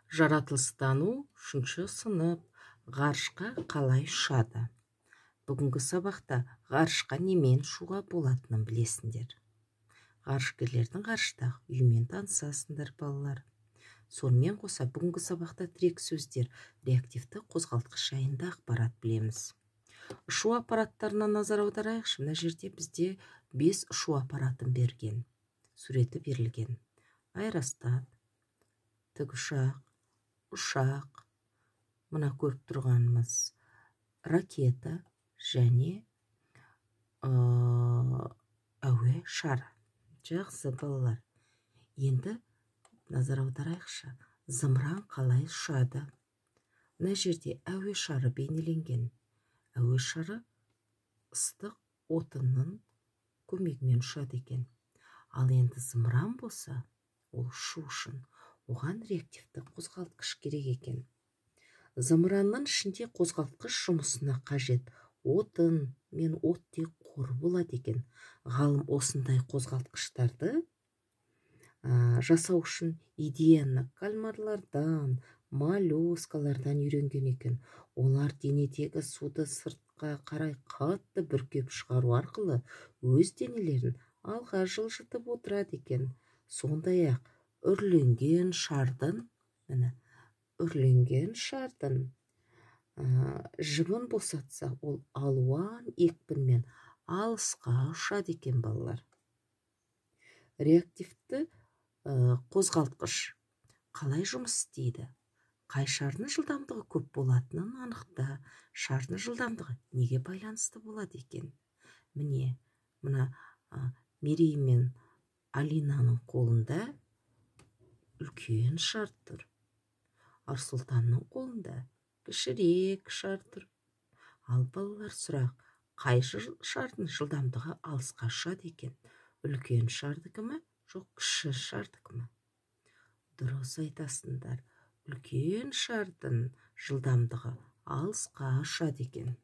Жаратылыстану 3 сынып. Ғарышқа қалай ұшады? Бүгінгі сабақта ғарышқа немен ұшуға болатынын білесіңдер. Ғарышкерлердің ғарыштағы үймен танысасыңдар балалар. Сонымен қоса бүгінгі сабақта тірек сөздер, реактивті қозғалтқыш жайында ақпарат білеміз. Ұшу аппараттарына назар аударайықшы. Мына жерде бізде 5 ұшу аппаратын берген. Суреті берілген. Аэростат, тікұшақ, ұшақ, мына көріп тұрғанымыз ракета және әуе шары. Жақсы балалар. Енді назар аударайықшы. Зымыран қалай ұшады? Мына жерде әуе шары бейнеленген. Әуе шары ыстық отынның көмегімен ұшады екен. Ал енді зымыран болса, ол ұшу үшін оған реактивті қозғалтқыш керек екен. Зымыранның ішінде қозғалтқыш жұмысына қажет отын мен оттек қоры болады екен. Ғалым осындай қозғалтқыштарды жасау үшін идеяны кальмарлардан, моллюскалардан үйренген екен. Олар денедегі суды сыртқа қарай қатты бүркеп шығару арқылы өз денелерін алға жылжытып отырады екен. Сондай-ақ үрленген шардың жібін босатса, ол алуан екпінмен алысқа ұшады екен балалар. Реактивті қозғалтқыш қалай жұмыс істейді? Қай шардың жылдамдығы көп болатынын анықта. Шардың жылдамдығы неге байланысты болады екен? Міне, мына Мерей мен Алинаның қолында үлкен шар тұр. Арсұлтанның қолында кішірек шар тұр. Ал балалар, сұрақ, қай шардың жылдамдығы алысқа ұшады екен? Үлкен шардікі ме, жоқ кіші шардікі ме? Дұрыс айтасыңдар. Үлкен шардың жылдамдығы алысқа ұшады екен.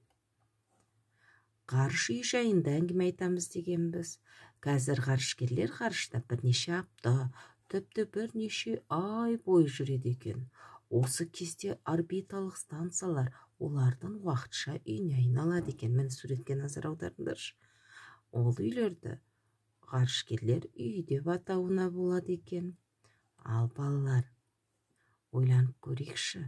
Ғарыш үй жайында әңгіме айтамыз дегенбіз. Қазір ғарышкерлер ғарышта бірнеше апта, тіпті бірнеше ай бойы жүреді екен. Осы кезде орбиталық станциялар олардың уақытша үйіне айналады екен. Міне суретке назар аударыңдаршы. Ол үйлерді ғарышкерлер үй деп атауына болады екен. Ал балалар, ойланып көрейікші.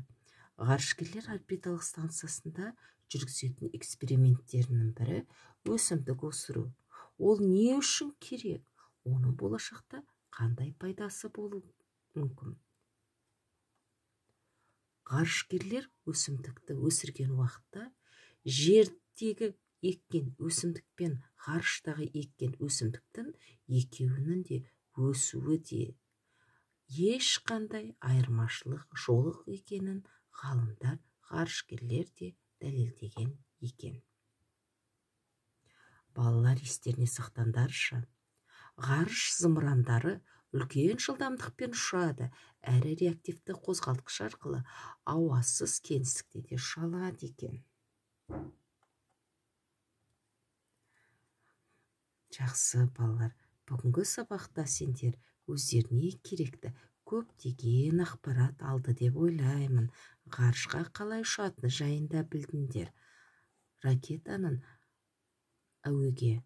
Ғарышкерлер орбиталық станциясында жүргізетін эксперименттерінің бірі өсімдік өсіру. Ол не үшін керек? Оның болашақта қандай пайдасы болуы мүмкін? Ғарышкерлер өсімдікті өсірген уақытта жердегі еккен өсімдік пен ғарыштағы еккен өсімдіктің екеуінің де өсуі де ешқандай айырмашылық жоқ екенін ғалымдар, ғарышкерлер де дәлелдеген екен. Балалар, естеріне сақтаңдаршы. Ғарыш зымырандары үлкен жылдамдықпен ұшады, әрі реактивті қозғалтқыш арқылы ауасыз кеңістікте де ұша алады екен. Жақсы балалар, бүгінгі сабақта сендер өздеріне керекті көптеген ақпарат алды деп ойлаймын. Ғарышқа қалай ұшатыны жайында білдіңдер. Ракетаның әуеге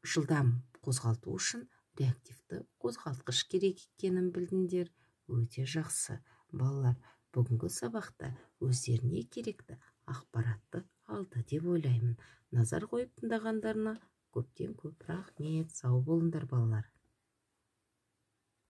жылдам қозғалту үшін реактивті қозғалтқыш керек екенін білдіңдер. Өте жақсы балалар, бүгінгі сабақта өздеріне керекті ақпаратты алды деп ойлаймын. Назар қойып тыңдағандарына көптен көп рахмет. Сау болыңдар балалар.